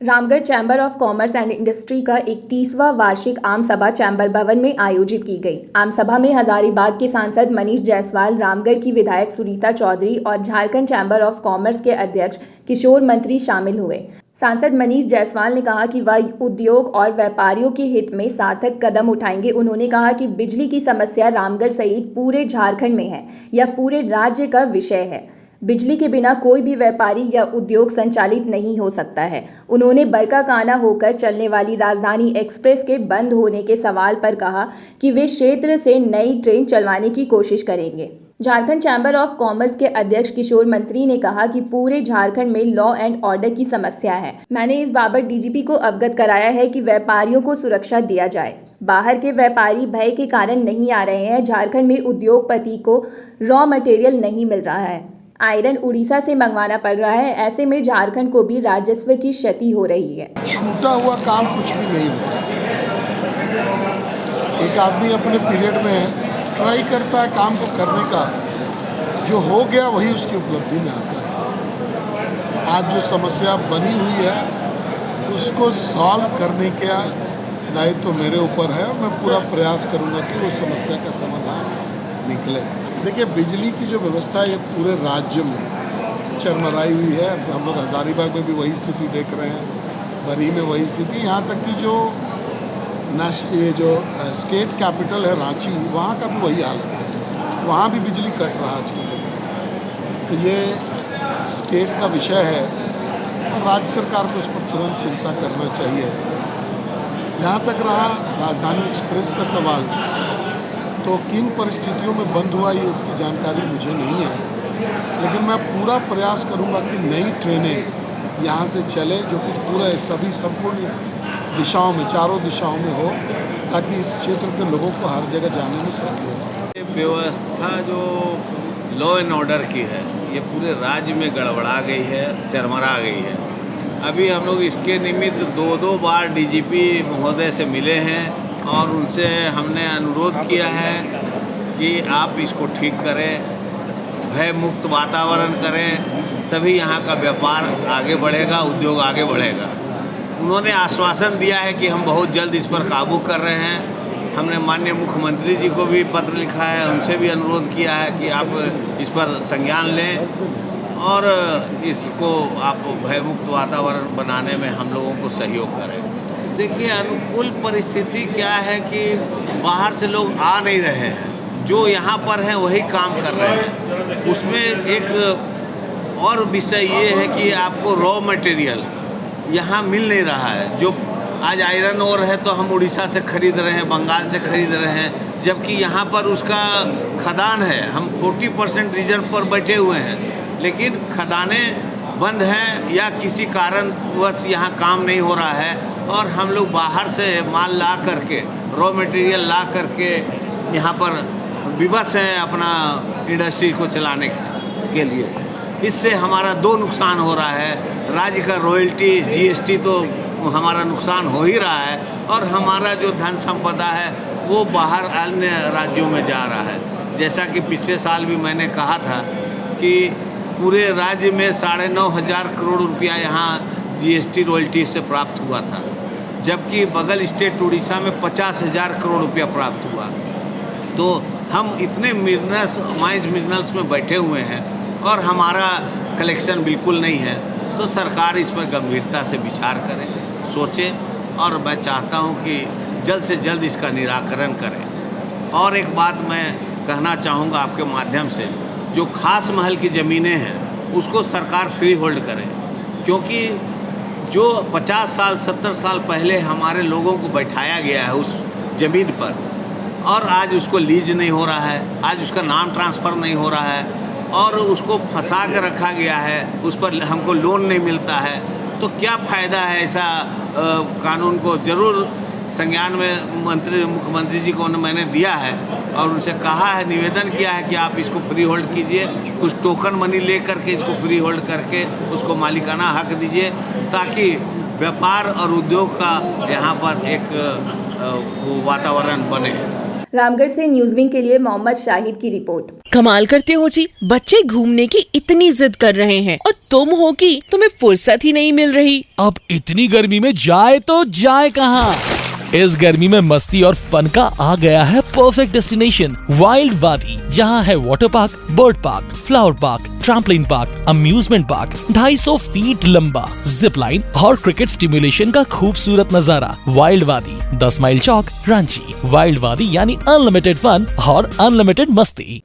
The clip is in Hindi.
Ramgarh chamber of commerce and industry का 31वां वार्षिक आम सभा चैम्बर भवन में आयोजित की गई। आम सभा में हजारीबाग के सांसद मनीष जायसवाल, रामगढ़ की विधायक सुनीता चौधरी और झारखंड चैम्बर ऑफ कॉमर्स के अध्यक्ष किशोर मंत्री शामिल हुए। सांसद मनीष जायसवाल ने कहा कि वह उद्योग और व्यापारियों के हित में सार्थक कदम उठाएंगे। उन्होंने कहा कि बिजली की समस्या रामगढ़ सहित पूरे झारखंड में है, यह पूरे राज्य का विषय है। बिजली के बिना कोई भी व्यापारी या उद्योग संचालित नहीं हो सकता है। उन्होंने बरकाकाना होकर चलने वाली राजधानी एक्सप्रेस के बंद होने के सवाल पर कहा कि वे क्षेत्र से नई ट्रेन चलवाने की कोशिश करेंगे। झारखंड चैम्बर ऑफ कॉमर्स के अध्यक्ष किशोर मंत्री ने कहा कि पूरे झारखंड में लॉ एंड ऑर्डर की समस्या है। मैंने इस बाबत डीजीपी को अवगत कराया है कि व्यापारियों को सुरक्षा दिया जाए। बाहर के व्यापारी भय के कारण नहीं आ रहे हैं। झारखंड में उद्योगपति को रॉ मटेरियल नहीं मिल रहा है। आयरन उड़ीसा से मंगवाना पड़ रहा है। ऐसे में झारखंड को भी राजस्व की क्षति हो रही है। छूटा हुआ काम कुछ भी नहीं होता। एक आदमी अपने पीरियड में ट्राई करता है काम को करने का, जो हो गया वही उसकी उपलब्धि में आता है। आज जो समस्या बनी हुई है उसको सॉल्व करने का दायित्व तो मेरे ऊपर है और मैं पूरा प्रयास करूंगा कि वो समस्या का समाधान निकले। देखिए, बिजली की जो व्यवस्था है ये पूरे राज्य में चरमराई हुई है। हम लोग हजारीबाग में भी वही स्थिति देख रहे हैं, बरी में वही स्थिति, यहाँ तक कि ये जो स्टेट कैपिटल है रांची, वहाँ का भी वही हालत है। वहाँ भी बिजली कट रहा आज के दिन में। तो ये स्टेट का विषय है और राज्य सरकार को उस पर तुरंत चिंता करना चाहिए। जहाँ तक रहा राजधानी एक्सप्रेस का सवाल, तो किन परिस्थितियों में बंद हुआ ये इसकी जानकारी मुझे नहीं है, लेकिन मैं पूरा प्रयास करूंगा कि नई ट्रेनें यहाँ से चले जो कि पूरे सभी संपूर्ण दिशाओं में, चारों दिशाओं में हो, ताकि इस क्षेत्र के लोगों को हर जगह जाने में सहूलियत हो। व्यवस्था जो लॉ एंड ऑर्डर की है ये पूरे राज्य में गड़बड़ा गई है, चरमरा गई है। अभी हम लोग इसके निमित्त दो बार डीजीपी महोदय से मिले हैं और उनसे हमने अनुरोध किया है कि आप इसको ठीक करें, भय मुक्त वातावरण करें, तभी यहाँ का व्यापार आगे बढ़ेगा, उद्योग आगे बढ़ेगा। उन्होंने आश्वासन दिया है कि हम बहुत जल्द इस पर काबू कर रहे हैं। हमने माननीय मुख्यमंत्री जी को भी पत्र लिखा है, उनसे भी अनुरोध किया है कि आप इस पर संज्ञान लें और इसको आप भयमुक्त वातावरण बनाने में हम लोगों को सहयोग करें। देखिए, अनुकूल परिस्थिति क्या है कि बाहर से लोग आ नहीं रहे हैं, जो यहाँ पर हैं वही काम कर रहे हैं। उसमें एक और विषय ये है कि आपको रॉ मटेरियल यहाँ मिल नहीं रहा है। जो आज आयरन ओर है तो हम उड़ीसा से खरीद रहे हैं, बंगाल से खरीद रहे हैं, जबकि यहाँ पर उसका खदान है। हम 40% रिजर्व पर बैठे हुए हैं, लेकिन खदानें बंद हैं या किसी कारणवश यहाँ काम नहीं हो रहा है और हम लोग बाहर से माल ला करके, रॉ मटेरियल ला करके यहाँ पर विवश हैं अपना इंडस्ट्री को चलाने के लिए। इससे हमारा दो नुकसान हो रहा है। राज्य का रॉयल्टी, जीएसटी तो हमारा नुकसान हो ही रहा है और हमारा जो धन संपदा है वो बाहर अन्य राज्यों में जा रहा है। जैसा कि पिछले साल भी मैंने कहा था कि पूरे राज्य में 9,500 करोड़ रुपया यहाँ जीएसटी रॉयल्टी से प्राप्त हुआ था, जबकि बगल स्टेट उड़ीसा में 50,000 करोड़ रुपया प्राप्त हुआ। तो हम इतने माइंस मिनरल्स में बैठे हुए हैं और हमारा कलेक्शन बिल्कुल नहीं है। तो सरकार इस पर गंभीरता से विचार करे, सोचे और मैं चाहता हूं कि जल्द से जल्द इसका निराकरण करें। और एक बात मैं कहना चाहूँगा आपके माध्यम से, जो खास महल की ज़मीनें हैं उसको सरकार फ्री होल्ड करे, क्योंकि जो 50 साल 70 साल पहले हमारे लोगों को बैठाया गया है उस ज़मीन पर और आज उसको लीज नहीं हो रहा है, आज उसका नाम ट्रांसफ़र नहीं हो रहा है और उसको फंसा कर रखा गया है, उस पर हमको लोन नहीं मिलता है, तो क्या फ़ायदा है। ऐसा कानून को ज़रूर संज्ञान में मुख्यमंत्री जी को मैंने दिया है और उनसे कहा है, निवेदन किया है कि आप इसको फ्री होल्ड कीजिए, कुछ टोकन मनी ले करके इसको फ्री होल्ड करके उसको मालिकाना हक दीजिए, ताकि व्यापार और उद्योग का यहाँ पर एक वातावरण बने। रामगढ़ से न्यूज विंग के लिए मोहम्मद शाहिद की रिपोर्ट। कमाल करते हो जी, बच्चे घूमने की इतनी जिद कर रहे हैं और तुम हो कि तुम्हें फुर्सत ही नहीं मिल रही। अब इतनी गर्मी में जाए तो जाए कहाँ? इस गर्मी में मस्ती और फन का आ गया है परफेक्ट डेस्टिनेशन वाइल्ड वादी, जहाँ है water park, bird park, flower park, trampoline park, amusement park, 250 feet लंबा जिप लाइन और क्रिकेट स्टिमुलेशन का खूबसूरत नजारा। वाइल्ड वादी, 10 माइल चौक, रांची। वाइल्ड वादी यानी अनलिमिटेड फन और अनलिमिटेड मस्ती।